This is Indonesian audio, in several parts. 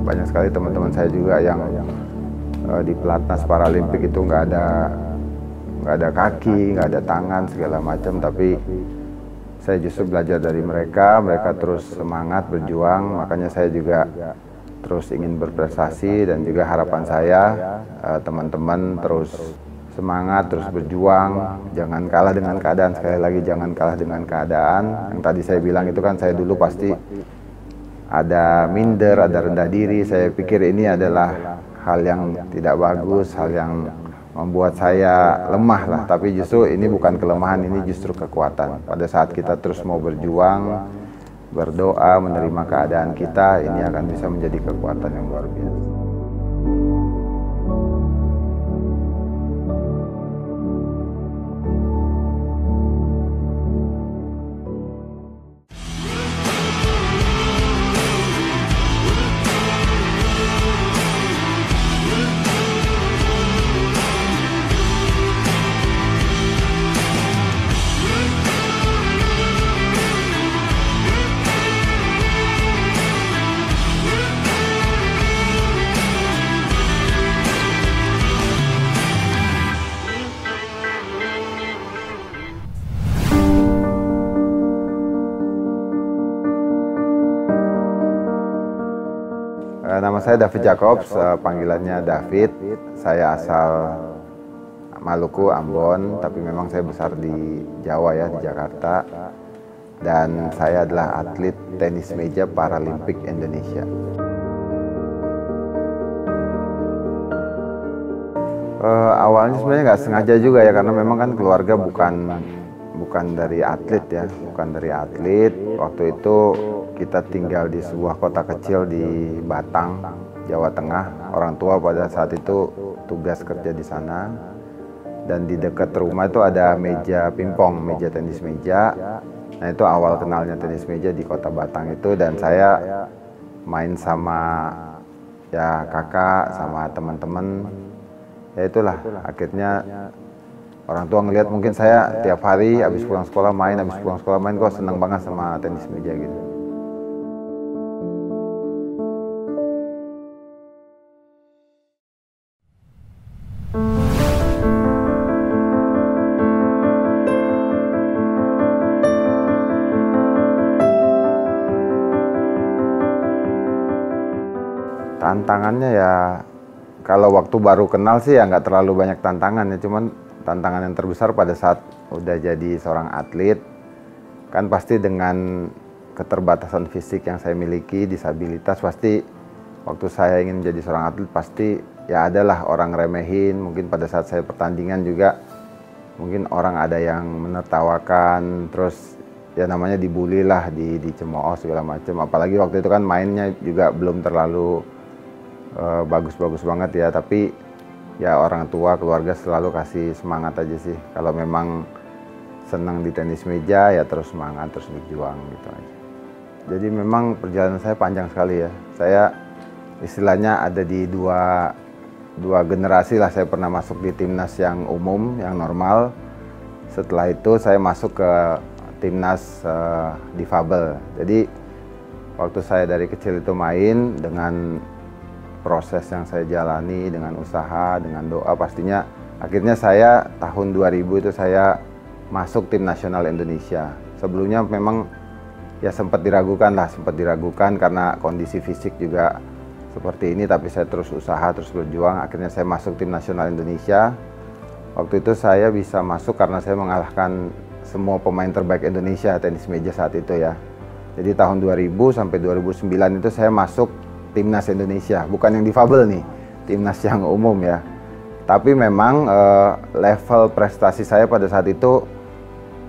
banyak sekali teman-teman saya juga yang di pelatnas Paralimpik itu nggak ada kaki, nggak ada tangan segala macam, tapi saya justru belajar dari mereka terus semangat berjuang, makanya saya juga terus ingin berprestasi. Dan juga harapan saya teman-teman terus semangat, terus berjuang, jangan kalah dengan keadaan. Sekali lagi, jangan kalah dengan keadaan. Yang tadi saya bilang itu kan, saya dulu pasti ada minder, ada rendah diri. Saya pikir ini adalah hal yang tidak bagus, hal yang membuat saya lemah lah. Tapi justru ini bukan kelemahan, ini justru kekuatan. Pada saat kita terus mau berjuang, berdoa, menerima keadaan kita, ini akan bisa menjadi kekuatan yang luar biasa. Nama saya David Jacobs, panggilannya David. Saya asal Maluku, Ambon, tapi memang saya besar di Jawa ya, di Jakarta. Dan saya adalah atlet tenis meja Paralimpik Indonesia. Awalnya sebenarnya nggak sengaja juga ya, karena memang kan keluarga bukan dari atlet ya, bukan dari atlet. Waktu itu kita tinggal di sebuah kota kecil di Batang, Jawa Tengah. Orang tua pada saat itu tugas kerja di sana. Dan di dekat rumah itu ada meja pingpong, meja tenis meja. Nah, itu awal kenalnya tenis meja di kota Batang itu. Dan saya main sama ya kakak, sama teman-teman. Ya itulah, akhirnya orang tua ngelihat mungkin saya tiap hari habis pulang sekolah main, kok seneng banget sama tenis meja gitu. Tantangannya ya, kalau waktu baru kenal sih ya nggak terlalu banyak tantangan ya, cuman tantangan yang terbesar pada saat udah jadi seorang atlet, kan pasti dengan keterbatasan fisik yang saya miliki, disabilitas, pasti waktu saya ingin menjadi seorang atlet pasti ya adalah orang remehin. Mungkin pada saat saya pertandingan juga mungkin orang ada yang menertawakan, terus ya namanya dibully lah, dicemooh segala macam. Apalagi waktu itu kan mainnya juga belum terlalu bagus-bagus banget ya, tapi ya orang tua, keluarga selalu kasih semangat aja sih. Kalau memang senang di tenis meja ya terus semangat, terus berjuang gitu aja. Jadi memang perjalanan saya panjang sekali ya. Saya istilahnya ada di dua generasi lah. Saya pernah masuk di timnas yang umum, yang normal. Setelah itu saya masuk ke timnas difabel. Jadi waktu saya dari kecil itu main, dengan proses yang saya jalani, dengan usaha, dengan doa, pastinya akhirnya saya tahun 2000 itu saya masuk tim nasional Indonesia. Sebelumnya memang ya sempat diragukan karena kondisi fisik juga seperti ini, tapi saya terus usaha, terus berjuang, akhirnya saya masuk tim nasional Indonesia. Waktu itu saya bisa masuk karena saya mengalahkan semua pemain terbaik Indonesia tenis meja saat itu ya. Jadi tahun 2000 sampai 2009 itu saya masuk timnas Indonesia, bukan yang difabel nih, timnas yang umum ya. Tapi memang level prestasi saya pada saat itu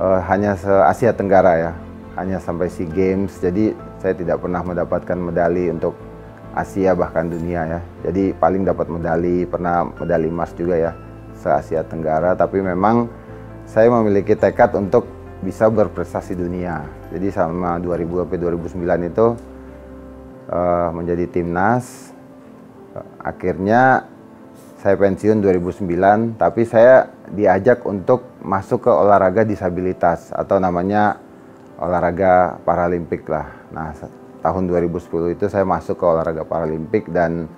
hanya se-Asia Tenggara ya, hanya sampai SEA Games. Jadi saya tidak pernah mendapatkan medali untuk Asia bahkan dunia ya. Jadi paling dapat medali, pernah medali emas juga ya, se-Asia Tenggara. Tapi memang saya memiliki tekad untuk bisa berprestasi dunia. Jadi sama 2000 sampai 2009 itu menjadi timnas. Akhirnya saya pensiun 2009, tapi saya diajak untuk masuk ke olahraga disabilitas atau namanya olahraga Paralimpik lah. Nah, tahun 2010 itu saya masuk ke olahraga Paralimpik, dan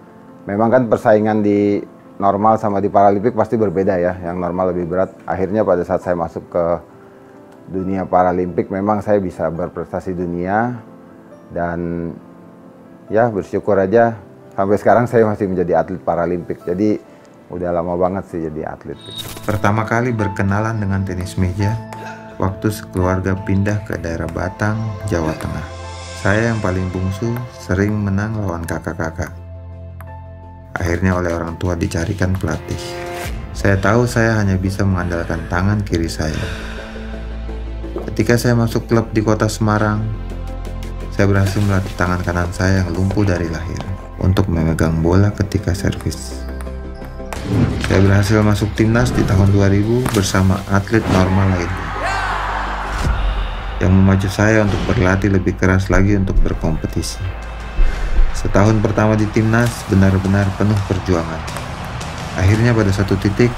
memang kan persaingan di normal sama di Paralimpik pasti berbeda ya, yang normal lebih berat. Akhirnya pada saat saya masuk ke dunia Paralimpik memang saya bisa berprestasi dunia, dan ya bersyukur aja sampai sekarang saya masih menjadi atlet Paralimpik. Jadi udah lama banget sih jadi atlet. Pertama kali berkenalan dengan tenis meja waktu sekeluarga pindah ke daerah Batang, Jawa Tengah. Saya yang paling bungsu sering menang lawan kakak-kakak. Akhirnya oleh orang tua dicarikan pelatih. Saya tahu saya hanya bisa mengandalkan tangan kiri saya. Ketika saya masuk klub di kota Semarang, saya berhasil melatih tangan kanan saya yang lumpuh dari lahir untuk memegang bola ketika servis. Saya berhasil masuk timnas di tahun 2000 bersama atlet normal lainnya, yang memacu saya untuk berlatih lebih keras lagi untuk berkompetisi. Setahun pertama di timnas benar-benar penuh perjuangan. Akhirnya pada satu titik,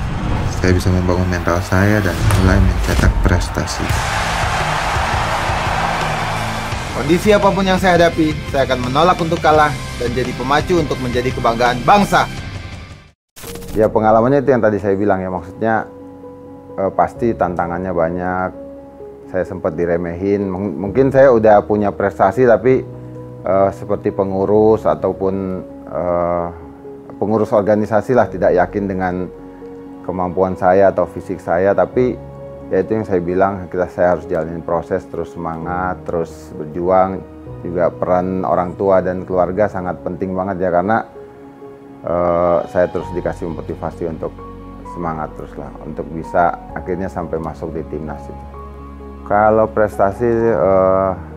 saya bisa membangun mental saya dan mulai mencetak prestasi. Kondisi apapun yang saya hadapi, saya akan menolak untuk kalah dan jadi pemacu untuk menjadi kebanggaan bangsa. Ya pengalamannya itu yang tadi saya bilang ya, maksudnya pasti tantangannya banyak. Saya sempat diremehin, mungkin saya udah punya prestasi tapi seperti pengurus ataupun pengurus organisasi lah tidak yakin dengan kemampuan saya atau fisik saya, tapi ya itu yang saya bilang, saya harus jalanin proses, terus semangat, terus berjuang. Juga peran orang tua dan keluarga sangat penting banget ya, karena saya terus dikasih motivasi untuk semangat terus lah untuk bisa akhirnya sampai masuk di timnas itu. Kalau prestasi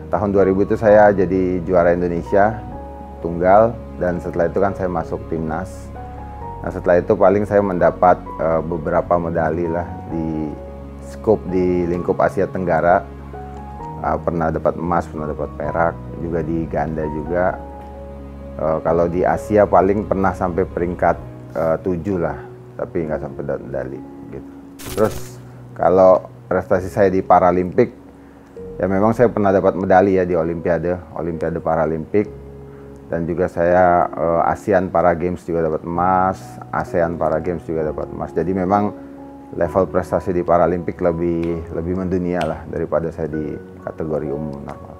tahun 2000 itu saya jadi juara Indonesia tunggal, dan setelah itu kan saya masuk timnas. Nah setelah itu paling saya mendapat beberapa medali lah di skup di lingkup Asia Tenggara. Pernah dapat emas, pernah dapat perak, juga di ganda juga. Kalau di Asia paling pernah sampai peringkat 7 lah, tapi nggak sampai medali gitu. Terus kalau prestasi saya di Paralimpik, ya memang saya pernah dapat medali ya di Olimpiade Paralimpik, dan juga saya ASEAN Para Games juga dapat emas, ASEAN Para Games juga dapat emas. Jadi memang level prestasi di Paralimpik lebih mendunia lah daripada saya di kategori umum normal.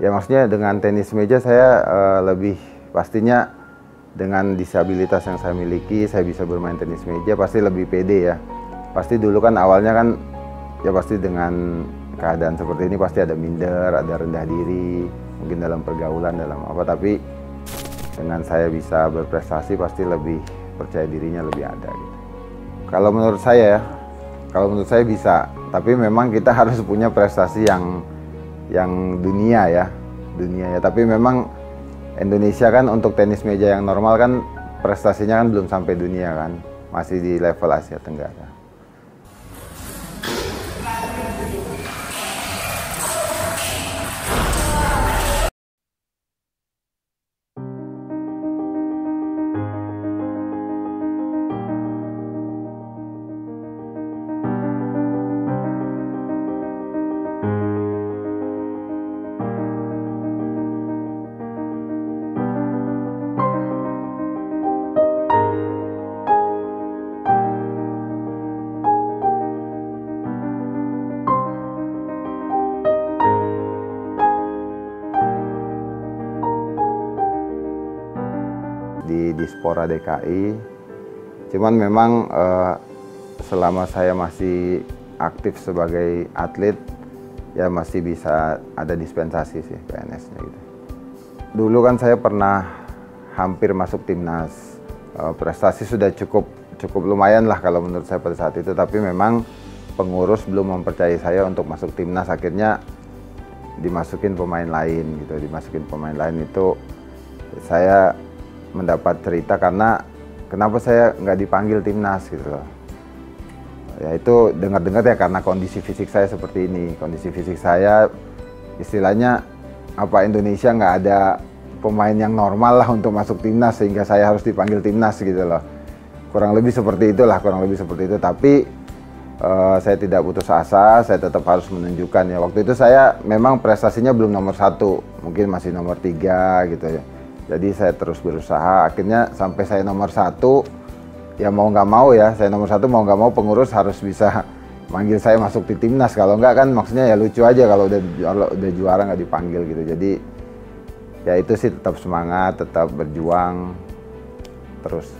Ya maksudnya dengan tenis meja saya lebih pastinya dengan disabilitas yang saya miliki, saya bisa bermain tenis meja pasti lebih pede ya. Pasti dulu kan awalnya kan ya pasti dengan keadaan seperti ini pasti ada minder, ada rendah diri, mungkin dalam pergaulan, dalam apa, tapi dengan saya bisa berprestasi pasti lebih percaya dirinya lebih ada gitu. Kalau menurut saya bisa, tapi memang kita harus punya prestasi yang dunia ya. Tapi memang Indonesia kan untuk tenis meja yang normal kan prestasinya kan belum sampai dunia kan, masih di level Asia Tenggara. Di Dispora DKI, cuman memang selama saya masih aktif sebagai atlet ya masih bisa ada dispensasi sih PNS-nya gitu. Dulu kan saya pernah hampir masuk timnas, prestasi sudah cukup lumayan lah kalau menurut saya pada saat itu, tapi memang pengurus belum mempercayai saya untuk masuk timnas, akhirnya dimasukin pemain lain gitu. Dimasukin pemain lain itu saya mendapat cerita karena kenapa saya nggak dipanggil timnas gitu loh. Ya itu dengar-dengar ya karena kondisi fisik saya seperti ini. Kondisi fisik saya istilahnya apa, Indonesia nggak ada pemain yang normal lah untuk masuk timnas sehingga saya harus dipanggil timnas gitu loh. Kurang lebih seperti itu. Tapi saya tidak putus asa, saya tetap harus menunjukkan ya. Waktu itu saya memang prestasinya belum nomor 1, mungkin masih nomor 3 gitu ya. Jadi saya terus berusaha, akhirnya sampai saya nomor 1, ya mau nggak mau ya, saya nomor 1 mau nggak mau pengurus harus bisa manggil saya masuk di timnas. Kalau nggak kan maksudnya ya lucu aja kalau udah juara nggak dipanggil gitu. Jadi ya itu sih, tetap semangat, tetap berjuang terus.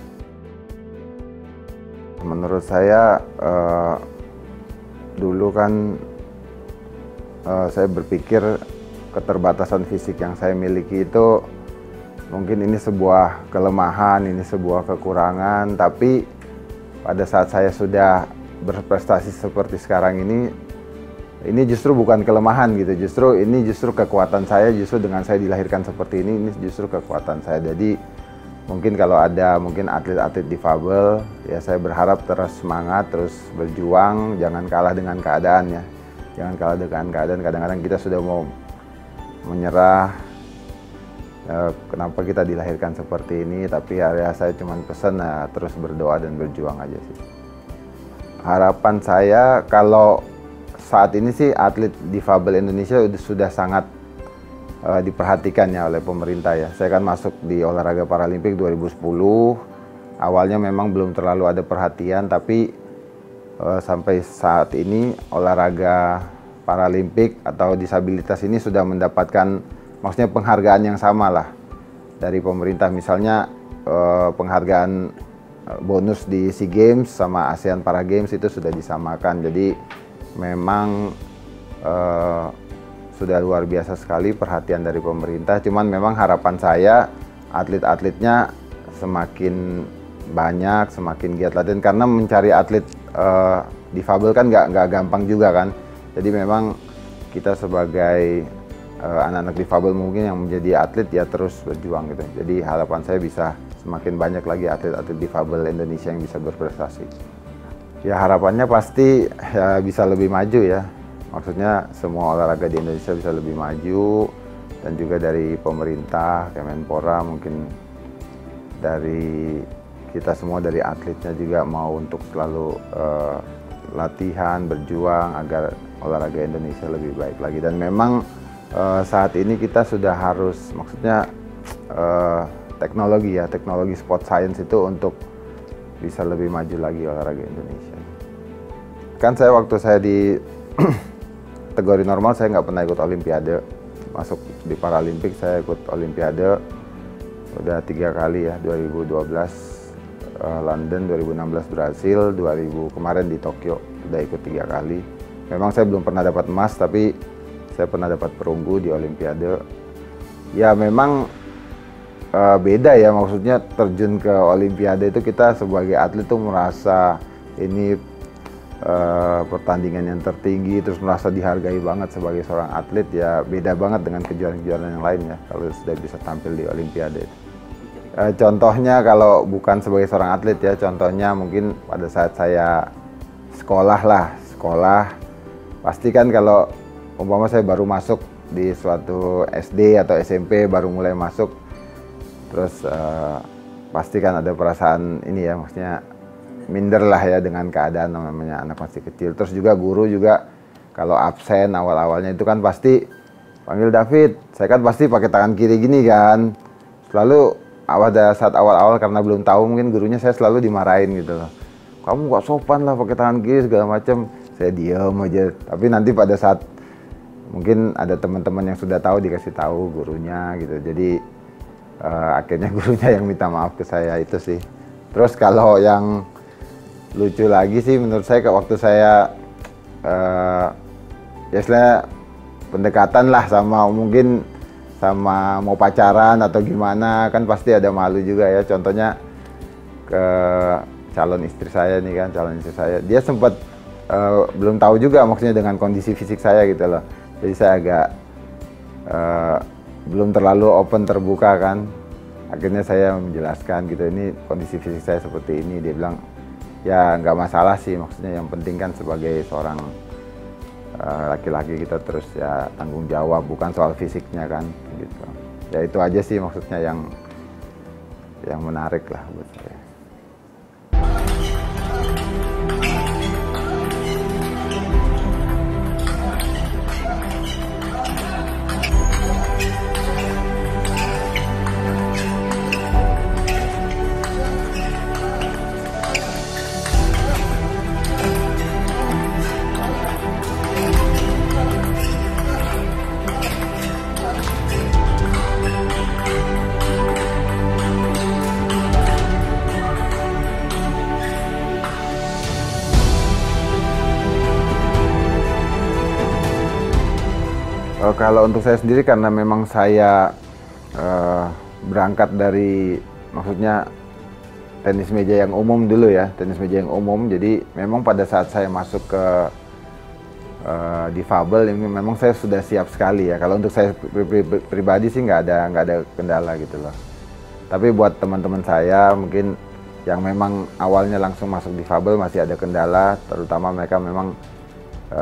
Menurut saya dulu kan saya berpikir keterbatasan fisik yang saya miliki itu mungkin ini sebuah kelemahan, ini sebuah kekurangan, tapi pada saat saya sudah berprestasi seperti sekarang ini justru bukan kelemahan gitu, ini justru kekuatan saya. Justru dengan saya dilahirkan seperti ini justru kekuatan saya. Jadi mungkin kalau ada atlet-atlet difabel, ya saya berharap terus semangat, terus berjuang, jangan kalah dengan keadaan ya. Jangan kalah dengan keadaan, kadang-kadang kita sudah mau menyerah, kenapa kita dilahirkan seperti ini, tapi ya saya cuma pesan ya, terus berdoa dan berjuang aja sih. Harapan saya kalau saat ini sih atlet difabel Indonesia sudah sangat diperhatikan ya oleh pemerintah ya. Saya kan masuk di olahraga Paralimpik 2010. Awalnya memang belum terlalu ada perhatian, tapi sampai saat ini olahraga Paralimpik atau disabilitas ini sudah mendapatkan maksudnya penghargaan yang sama lah dari pemerintah. Misalnya penghargaan bonus di SEA Games sama ASEAN Para Games itu sudah disamakan. Jadi memang sudah luar biasa sekali perhatian dari pemerintah. Cuman memang harapan saya atlet-atletnya semakin banyak, semakin giat latihan, karena mencari atlet difabel kan nggak gampang juga kan. Jadi memang kita sebagai anak-anak difabel mungkin yang menjadi atlet ya terus berjuang gitu. Jadi harapan saya bisa semakin banyak lagi atlet-atlet difabel Indonesia yang bisa berprestasi. Ya harapannya pasti ya bisa lebih maju ya. Maksudnya semua olahraga di Indonesia bisa lebih maju, dan juga dari pemerintah, Kemenpora, mungkin dari kita semua, dari atletnya juga mau untuk selalu latihan, berjuang agar olahraga Indonesia lebih baik lagi. Dan memang saat ini kita sudah harus, maksudnya teknologi sport science itu untuk bisa lebih maju lagi olahraga Indonesia. Kan saya waktu saya di kategori normal saya nggak pernah ikut Olimpiade. Masuk di Paralimpik saya ikut Olimpiade udah 3 kali ya, 2012 London, 2016 Brasil, 2000 kemarin di Tokyo udah ikut 3 kali. Memang saya belum pernah dapat emas, tapi saya pernah dapat perunggu di Olimpiade. Ya memang beda ya, maksudnya terjun ke Olimpiade itu kita sebagai atlet tuh merasa ini pertandingan yang tertinggi, terus merasa dihargai banget sebagai seorang atlet. Ya beda banget dengan kejuaraan-kejuaraan yang lain ya kalau sudah bisa tampil di Olimpiade. Contohnya kalau bukan sebagai seorang atlet ya, contohnya mungkin pada saat saya sekolah pasti kan kalau umpama saya baru masuk di suatu SD atau SMP, baru mulai masuk, terus pasti kan ada perasaan ini ya, maksudnya minder lah ya dengan keadaan, namanya anak masih kecil. Terus juga guru juga kalau absen awal-awalnya itu kan pasti panggil David, saya kan pasti pakai tangan kiri gini kan, selalu saat awal-awal karena belum tahu mungkin gurunya, saya selalu dimarahin gitu loh, kamu gak sopan lah pakai tangan kiri segala macam. Saya diam aja, tapi nanti pada saat mungkin ada teman-teman yang sudah tahu, dikasih tahu gurunya gitu. Jadi akhirnya gurunya yang minta maaf ke saya, itu sih. Terus kalau yang lucu lagi sih menurut saya, waktu saya ya istilahnya pendekatan lah sama mungkin sama mau pacaran atau gimana, kan pasti ada malu juga ya. Contohnya ke calon istri saya nih kan, calon istri saya, dia sempat belum tahu juga maksudnya dengan kondisi fisik saya gitu loh. Jadi saya agak belum terlalu open, terbuka kan. Akhirnya saya menjelaskan gitu, ini kondisi fisik saya seperti ini. Dia bilang ya nggak masalah sih, maksudnya yang penting kan sebagai seorang laki-laki kita terus ya tanggung jawab, bukan soal fisiknya kan gitu. Ya itu aja sih maksudnya yang menarik lah buat saya. Kalau untuk saya sendiri, karena memang saya berangkat dari, maksudnya tenis meja yang umum dulu ya, tenis meja yang umum. Jadi memang pada saat saya masuk ke difabel ini memang saya sudah siap sekali ya. Kalau untuk saya pribadi sih nggak ada kendala gitu loh. Tapi buat teman-teman saya mungkin yang memang awalnya langsung masuk difabel masih ada kendala, terutama mereka memang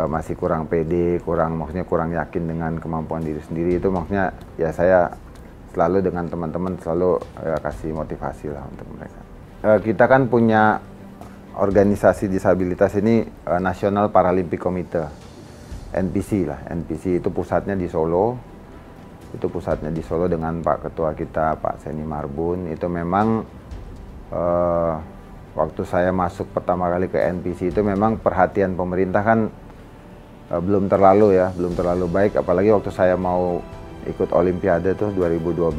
masih kurang pede, maksudnya kurang yakin dengan kemampuan diri sendiri. Itu maksudnya ya saya selalu dengan teman-teman selalu kasih motivasi lah untuk mereka. Kita kan punya organisasi disabilitas ini, National Paralympic Committee, NPC lah. NPC itu pusatnya di Solo. Itu pusatnya di Solo dengan Pak Ketua kita, Pak Seni Marbun. Itu memang waktu saya masuk pertama kali ke NPC itu memang perhatian pemerintah kan belum terlalu baik. Apalagi waktu saya mau ikut Olimpiade tuh 2012,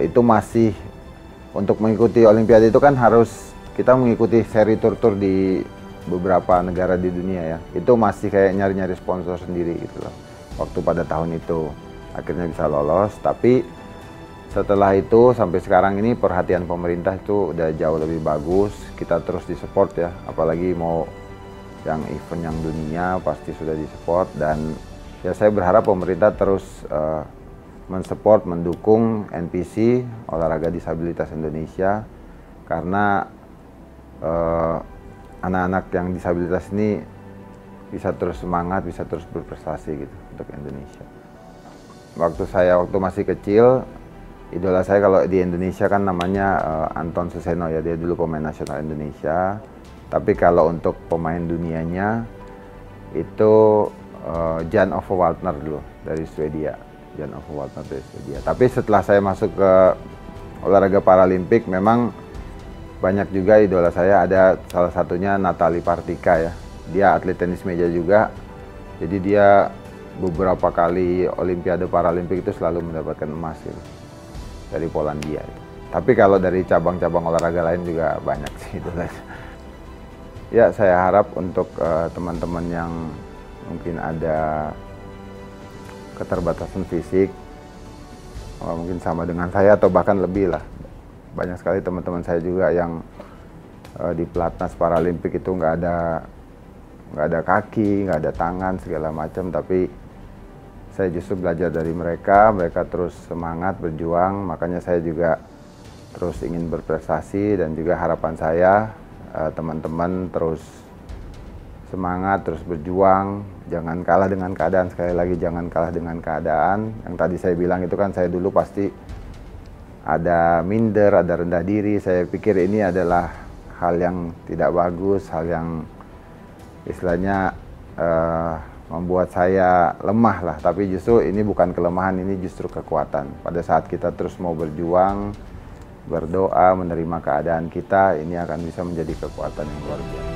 itu masih, untuk mengikuti Olimpiade itu kan harus kita mengikuti seri tur-tur di beberapa negara di dunia ya. Itu masih kayak nyari-nyari sponsor sendiri gitu loh. Waktu pada tahun itu akhirnya bisa lolos, tapi setelah itu sampai sekarang ini perhatian pemerintah itu udah jauh lebih bagus. Kita terus disupport ya, apalagi mau yang event yang dunia pasti sudah disupport. Dan ya saya berharap pemerintah terus mensupport, mendukung NPC, Olahraga Disabilitas Indonesia, karena anak-anak yang disabilitas ini bisa terus semangat, bisa terus berprestasi gitu untuk Indonesia. Waktu masih kecil, idola saya kalau di Indonesia kan namanya Anton Suseno ya, dia dulu pemain nasional Indonesia. Tapi kalau untuk pemain dunianya itu Jan Ove Waldner dulu dari Swedia. Jan Ove Waldner dari Swedia. Tapi setelah saya masuk ke olahraga Paralimpik, memang banyak juga idola saya. Ada salah satunya Natalie Partika ya. Dia atlet tenis meja juga. Jadi dia beberapa kali Olimpiade Paralimpik itu selalu mendapatkan emas gitu, dari Polandia. Tapi kalau dari cabang-cabang olahraga lain juga banyak sih idola. Ya, saya harap untuk teman-teman yang mungkin ada keterbatasan fisik, mungkin sama dengan saya atau bahkan lebih lah. Banyak sekali teman-teman saya juga yang di pelatnas Paralimpik itu nggak ada kaki, nggak ada tangan, segala macam. Tapi saya justru belajar dari mereka terus semangat berjuang. Makanya saya juga terus ingin berprestasi, dan juga harapan saya teman-teman terus semangat, terus berjuang, jangan kalah dengan keadaan. Sekali lagi, jangan kalah dengan keadaan. Yang tadi saya bilang itu kan, saya dulu pasti ada minder, ada rendah diri. Saya pikir ini adalah hal yang tidak bagus, hal yang istilahnya membuat saya lemah lah. Tapi justru ini bukan kelemahan, ini justru kekuatan. Pada saat kita terus mau berjuang, berdoa, menerima keadaan kita, ini akan bisa menjadi kekuatan yang luar biasa.